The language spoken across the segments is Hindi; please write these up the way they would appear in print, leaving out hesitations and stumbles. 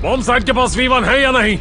बॉम्ब साइड के पास V1 है या नहीं?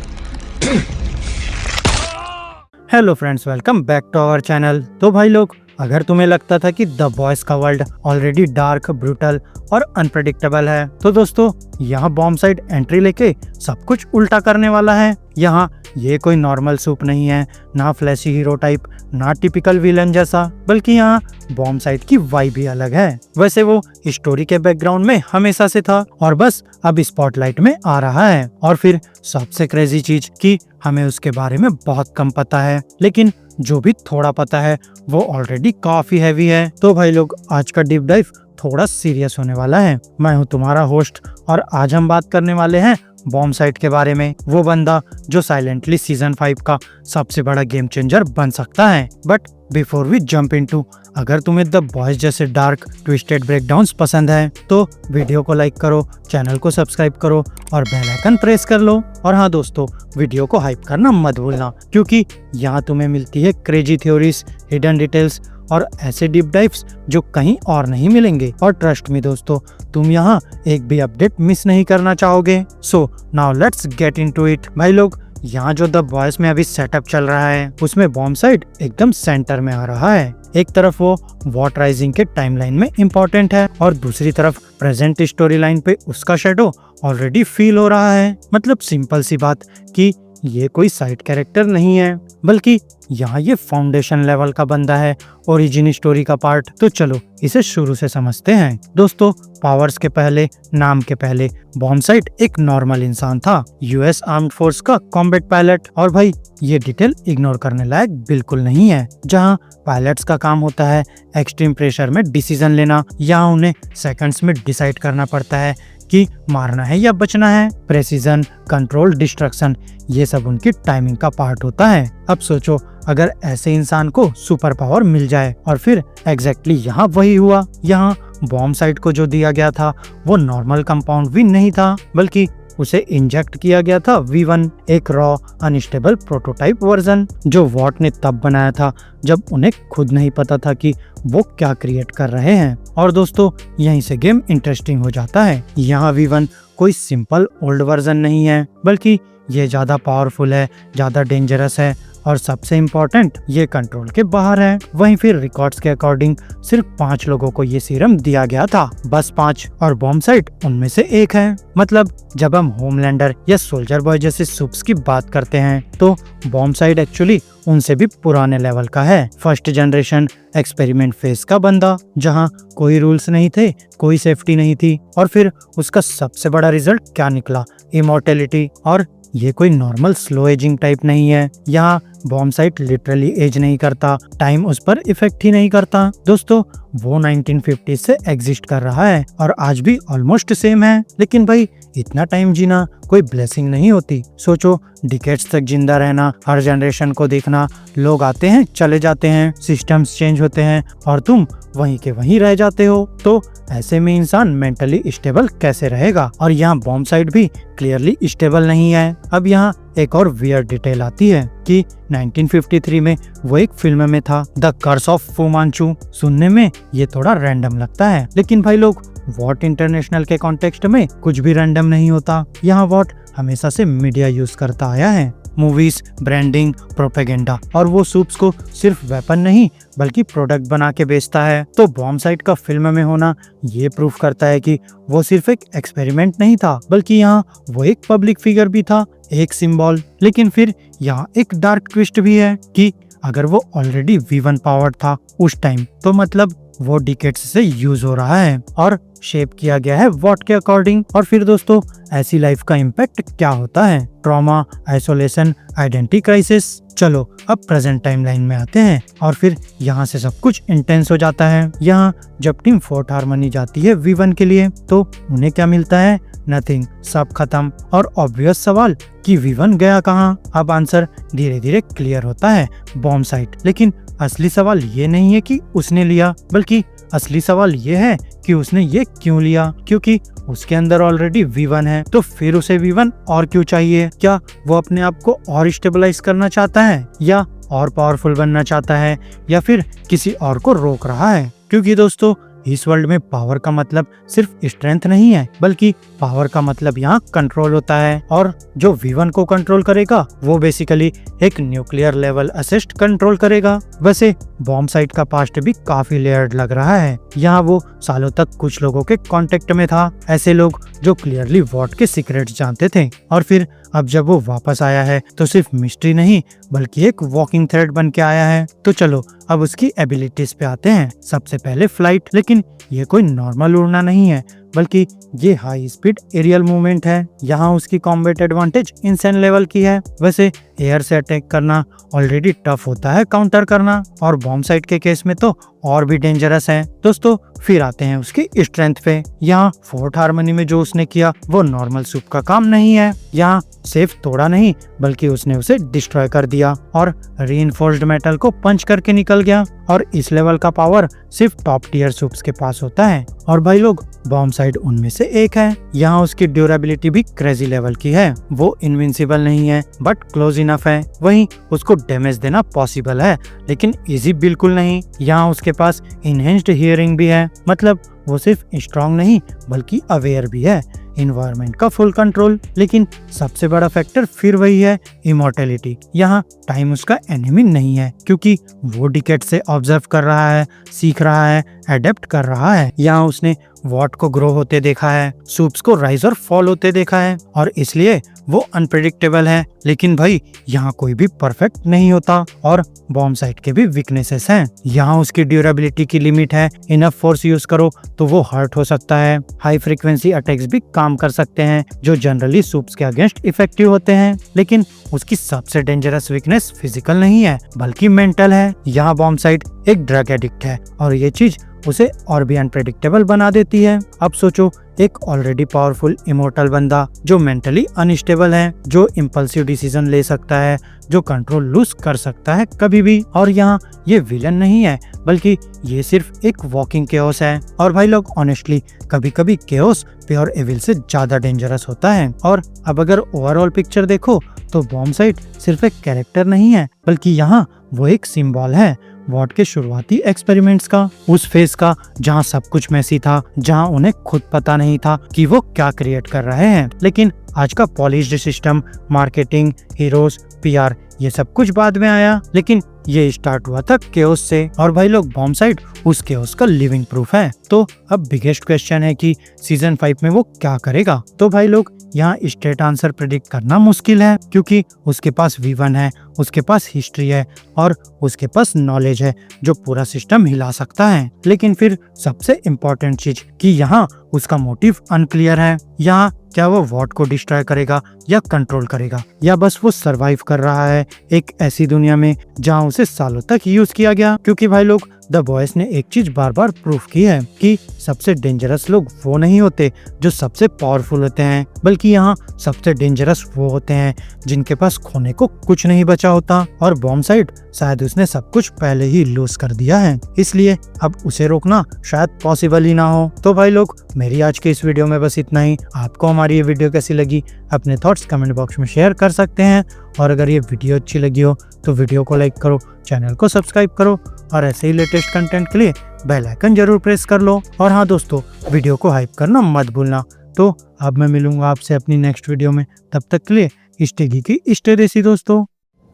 Hello friends, welcome back to our channel. तो भाई लोग, अगर तुम्हें लगता था कि द बॉयज का वर्ल्ड ऑलरेडी डार्क, ब्रूटल और अनप्रेडिक्टेबल है, तो दोस्तों यहाँ बॉम्ब साइड एंट्री लेके सब कुछ उल्टा करने वाला है। यहाँ ये कोई नॉर्मल सूप नहीं है, ना फ्लैशी हीरो टाइप, ना टिपिकल विलन जैसा, बल्कि यहाँ बॉम्ब साइड की वाइब भी अलग है। वैसे वो स्टोरी के बैकग्राउंड में हमेशा से था और बस अब स्पॉटलाइट में आ रहा है। और फिर सबसे क्रेजी चीज कि हमें उसके बारे में बहुत कम पता है, लेकिन जो भी थोड़ा पता है वो ऑलरेडी काफी हैवी है। तो भाई लोग, आज का डीप डाइव थोड़ा सीरियस होने वाला है। मैं हूँ तुम्हारा होस्ट और आज हम बात करने वाले हैं बॉम्ब साइड के बारे में, वो बंदा जो साइलेंटली सीजन 5 का सबसे बड़ा गेम चेंजर बन सकता है। But before we jump into, अगर तुम्हें द बॉयज जैसे डार्क ट्विस्टेड ब्रेकडाउन्स पसंद है तो वीडियो को लाइक करो, चैनल को सब्सक्राइब करो और बेल आइकन प्रेस कर लो। और हाँ दोस्तों, वीडियो को हाइप करना मत भूलना, क्योंकि यहाँ तुम्हें मिलती है क्रेजी थ्योरीज, हिडन डिटेल्स और ऐसे डीप डाइव्स जो कहीं और नहीं मिलेंगे। और ट्रस्ट मी दोस्तों, तुम यहाँ एक भी अपडेट मिस नहीं करना चाहोगे। So now let's get into it. भाई लोग, यहाँ जो द बॉयज में अभी सेटअप चल रहा है उसमें बॉम्ब साइड एकदम सेंटर में आ रहा है। एक तरफ वो वॉट राइजिंग के टाइमलाइन में इम्पोर्टेंट है और दूसरी तरफ प्रेजेंट स्टोरी लाइन पे उसका शेडो ऑलरेडी फील हो रहा है। मतलब सिंपल सी बात कि ये कोई साइड कैरेक्टर नहीं है, बल्कि यहाँ ये फाउंडेशन लेवल का बंदा है, ओरिजिन स्टोरी का पार्ट। तो चलो इसे शुरू से समझते हैं। दोस्तों, पावर्स के पहले, नाम के पहले बॉम्ब साइड एक नॉर्मल इंसान था, यूएस आर्म्ड फोर्स का कॉम्बैट पायलट। और भाई ये डिटेल इग्नोर करने लायक बिल्कुल नहीं है। जहाँ पायलट्स का काम होता है एक्सट्रीम प्रेशर में डिसीजन लेना, यहाँ उन्हें सेकंड्स में डिसाइड करना पड़ता है कि मारना है या बचना है। प्रेसिजन, कंट्रोल, डिस्ट्रक्शन, ये सब उनकी टाइमिंग का पार्ट होता है। अब सोचो, अगर ऐसे इंसान को सुपर पावर मिल जाए, और फिर एग्जैक्टली यहाँ वही हुआ। यहाँ बॉम्ब साइड को जो दिया गया था वो नॉर्मल कंपाउंड भी नहीं था, बल्कि उसे इंजेक्ट किया गया था V1, एक रॉ अनस्टेबल प्रोटोटाइप वर्जन, जो वॉट ने तब बनाया था जब उन्हें खुद नहीं पता था कि वो क्या क्रिएट कर रहे हैं। और दोस्तों, यहीं से गेम इंटरेस्टिंग हो जाता है। यहाँ V1 कोई सिंपल ओल्ड वर्जन नहीं है, बल्कि ये ज्यादा पावरफुल है, ज्यादा डेंजरस है और सबसे इम्पोर्टेंट, ये कंट्रोल के बाहर है। वहीं फिर रिकॉर्ड्स के अकॉर्डिंग सिर्फ 5 लोगों को ये सीरम दिया गया था, बस 5, और बॉम्ब साइड उनमें से एक है। मतलब जब हम होमलैंडर या सोल्जर बॉय जैसे सूप्स की बात करते हैं तो बॉम्ब साइड एक्चुअली उनसे भी पुराने लेवल का है। फर्स्ट जनरेशन एक्सपेरिमेंट फेज का बंदा, जहां कोई रूल्स नहीं थे, कोई सेफ्टी नहीं थी। और फिर उसका सबसे बड़ा रिजल्ट क्या निकला? इमॉर्टेलिटी। और ये कोई नॉर्मल स्लो एजिंग टाइप नहीं है। यहाँ बॉम्ब साइड लिटरली एज नहीं करता, टाइम उस पर इफेक्ट ही नहीं करता। दोस्तों, वो 1950 से एग्जिस्ट कर रहा है और आज भी ऑलमोस्ट सेम है। लेकिन भाई, इतना टाइम जीना कोई ब्लेसिंग नहीं होती। सोचो, डिकेड्स तक जिंदा रहना, हर जनरेशन को देखना, लोग आते हैं चले जाते हैं, सिस्टम्स चेंज होते हैं और तुम वहीं के वहीं रह जाते हो। तो ऐसे में इंसान मेंटली स्टेबल कैसे रहेगा? और यहाँ बॉम्ब साइड भी क्लियरली स्टेबल नहीं है। अब यहाँ एक और वियर्ड डिटेल आती है कि 1953 में वो एक फिल्म में था, द कर्स ऑफ फू मांचू। सुनने में ये थोड़ा रैंडम लगता है, लेकिन भाई लोग, वॉट इंटरनेशनल के कॉन्टेक्स्ट में कुछ भी रैंडम नहीं होता। यहाँ वॉट हमेशा से मीडिया यूज करता आया है, मूवीज, ब्रांडिंग, प्रोपेगेंडा, और वो सूप्स को सिर्फ वेपन नहीं बल्कि प्रोडक्ट बना के बेचता है। तो बॉम्ब साइड का फिल्म में होना ये प्रूफ करता है कि वो सिर्फ एक एक्सपेरिमेंट नहीं था, बल्कि यहाँ वो एक पब्लिक फिगर भी था, एक सिंबल। लेकिन फिर यहाँ एक डार्क ट्विस्ट भी है कि अगर वो ऑलरेडी V1 पावर्ड था उस टाइम, तो मतलब वो डिकेड्स से यूज हो रहा है और शेप किया गया है वॉट के अकॉर्डिंग। और फिर दोस्तों, ऐसी लाइफ का इम्पैक्ट क्या होता है? Trauma, isolation, identity crisis. चलो अब प्रेजेंट टाइमलाइन में आते हैं और फिर यहाँ से सब कुछ इंटेंस हो जाता है। यहाँ जब टीम फोर्ट हार्मनी जाती है V1 के लिए, तो उन्हें क्या मिलता है? नथिंग, सब खत्म। और ऑब्वियस सवाल कि V1 गया कहाँ? अब आंसर धीरे धीरे क्लियर होता है, बॉम्ब साइट। लेकिन असली सवाल ये नहीं है कि उसने लिया, बल्कि असली सवाल ये है कि उसने ये क्यों लिया? क्योंकि उसके अंदर ऑलरेडी V1 है, तो फिर उसे V1 और क्यों चाहिए? क्या वो अपने आप को और स्टेबलाइज करना चाहता है, या और पावरफुल बनना चाहता है, या फिर किसी और को रोक रहा है? क्योंकि दोस्तों, इस वर्ल्ड में पावर का मतलब सिर्फ स्ट्रेंथ नहीं है, बल्कि पावर का मतलब यहाँ कंट्रोल होता है। और जो V1 को कंट्रोल करेगा वो बेसिकली एक न्यूक्लियर लेवल असिस्ट कंट्रोल करेगा। वैसे बॉम्ब साइट का पास्ट भी काफी लेयर्ड लग रहा है। यहाँ वो सालों तक कुछ लोगों के कांटेक्ट में था, ऐसे लोग जो क्लियरली वॉट के सीक्रेट्स जानते थे। और फिर अब जब वो वापस आया है तो सिर्फ मिस्ट्री नहीं बल्कि एक वॉकिंग थ्रेड बन के आया है। तो चलो अब उसकी एबिलिटीज पे आते हैं। सबसे पहले फ्लाइट, लेकिन ये कोई नॉर्मल उड़ना नहीं है बल्कि ये हाई स्पीड एरियल मूवमेंट है। यहाँ उसकी कॉम्बैट एडवांटेज इंसेंट लेवल की है। वैसे एयर से अटैक करना ऑलरेडी टफ होता है काउंटर करना, और बॉम्ब साइट के केस में तो और भी डेंजरस है। दोस्तों फिर आते हैं उसकी स्ट्रेंथ पे। यहाँ फोर्थ हार्मनी में जो उसने किया वो नॉर्मल सूप का काम नहीं है। यहाँ सिर्फ तोड़ा नहीं बल्कि उसने उसे डिस्ट्रॉय कर दिया और रीइंफोर्स्ड मेटल को पंच करके निकल गया। और इस लेवल का पावर सिर्फ टॉप टियर सूप्स के पास होता है, और भाई लोग बॉम्ब साइट उनमें से एक है। यहाँ उसकी ड्यूरेबिलिटी भी क्रेजी लेवल की है। वो इनविंसिबल नहीं है बट क्लोज इनफ है। वहीं उसको डैमेज देना पॉसिबल है लेकिन इजी बिल्कुल नहीं। यहाँ उसके पास इनहेंस्ड हियरिंग भी है, मतलब वो सिर्फ स्ट्रॉन्ग नहीं बल्कि अवेयर भी है। इन्वायरमेंट का फुल कंट्रोल। लेकिन सबसे बड़ा फैक्टर फिर वही है, इमॉर्टेलिटी। यहाँ टाइम उसका एनिमी नहीं है क्योंकि वो डिकेड से ऑब्जर्व कर रहा है, सीख रहा है, एडेप्ट कर रहा है। यहाँ उसने वॉट को ग्रो होते देखा है, सूप्स को राइज और फॉल होते देखा है, और इसलिए वो अनप्रेडिक्टेबल है। लेकिन भाई यहाँ कोई भी परफेक्ट नहीं होता और बॉम्ब साइट के भी वीकनेसेस हैं। यहाँ उसकी ड्यूरेबिलिटी की लिमिट है। इनफ फोर्स यूज करो तो वो हर्ट हो सकता है। हाई फ्रीक्वेंसी अटैक्स भी काम कर सकते हैं जो जनरली सूप्स के अगेंस्ट इफेक्टिव होते हैं। लेकिन उसकी सबसे डेंजरस वीकनेस फिजिकल नहीं है बल्कि मेंटल है। यहाँ बॉम्ब साइट एक ड्रग एडिक्ट है और ये चीज उसे और भी अनप्रेडिक्टेबल बना देती है। अब सोचो, एक ऑलरेडी पावरफुल इमोर्टल बंदा जो मेंटली अनस्टेबल है, जो इम्पल्सिव डिसीजन ले सकता है, जो कंट्रोल लूज कर सकता है कभी भी। और यहाँ ये विलन नहीं है बल्कि ये सिर्फ एक वॉकिंग केओस है। और भाई लोग ऑनेस्टली कभी कभी केओस प्योर एविल से ज्यादा डेंजरस होता है। और अब अगर ओवरऑल पिक्चर देखो तो बॉम्ब साइट सिर्फ एक कैरेक्टर नहीं है बल्कि यहाँ वो एक सिंबल है वॉट के शुरुआती एक्सपेरिमेंट्स का, उस फेज का जहाँ सब कुछ मैसी था, जहाँ उन्हें खुद पता नहीं था कि वो क्या क्रिएट कर रहे हैं। लेकिन आज का polished system, marketing, heroes, PR, ये सब कुछ बाद में आया, लेकिन ये स्टार्ट हुआ था केओस से। और भाई लोग बॉम्ब साइट उस केओस का लिविंग प्रूफ है। तो अब बिगेस्ट क्वेश्चन है कि सीजन 5 में वो क्या करेगा। तो भाई लोग यहाँ स्ट्रेट आंसर प्रेडिक्ट करना मुश्किल है क्योंकि उसके पास V1 है, उसके पास हिस्ट्री है और उसके पास नॉलेज है जो पूरा सिस्टम हिला सकता है। लेकिन फिर सबसे इम्पोर्टेंट चीज कि यहाँ उसका मोटिव अनक्लियर है। यहाँ क्या वो वॉट को डिस्ट्रॉय करेगा या कंट्रोल करेगा, या बस वो सरवाइव कर रहा है एक ऐसी दुनिया में जहाँ उसे सालों तक यूज किया गया। क्योंकि भाई लोग द बॉयज ने एक चीज बार बार प्रूफ की है कि सबसे डेंजरस लोग वो नहीं होते जो सबसे पावरफुल होते हैं, बल्कि यहाँ सबसे डेंजरस वो होते हैं जिनके पास खोने को कुछ नहीं बचा होता। और बॉम्ब साइट शायद उसने सब कुछ पहले ही लूज कर दिया है, इसलिए अब उसे रोकना शायद पॉसिबल ही ना हो। तो भाई लोग मेरी आज के इस वीडियो में बस इतना ही। आपको हमारी ये वीडियो कैसी लगी अपने थॉट्स कमेंट बॉक्स में शेयर कर सकते हैं, और अगर ये वीडियो अच्छी लगी हो तो वीडियो को लाइक करो, चैनल को सब्सक्राइब करो, और ऐसे ही लेटेस्ट कंटेंट के लिए बेल आइकन जरूर प्रेस कर लो। और हाँ दोस्तों, वीडियो को हाइप करना मत भूलना। तो अब मैं मिलूंगा आपसे अपनी नेक्स्ट वीडियो में, तब तक के लिए स्टे गीकी स्टे देसी दोस्तों।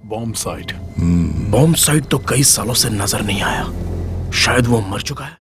बॉम्ब साइट तो कई सालों से नजर नहीं आया, शायद वो मर चुका है।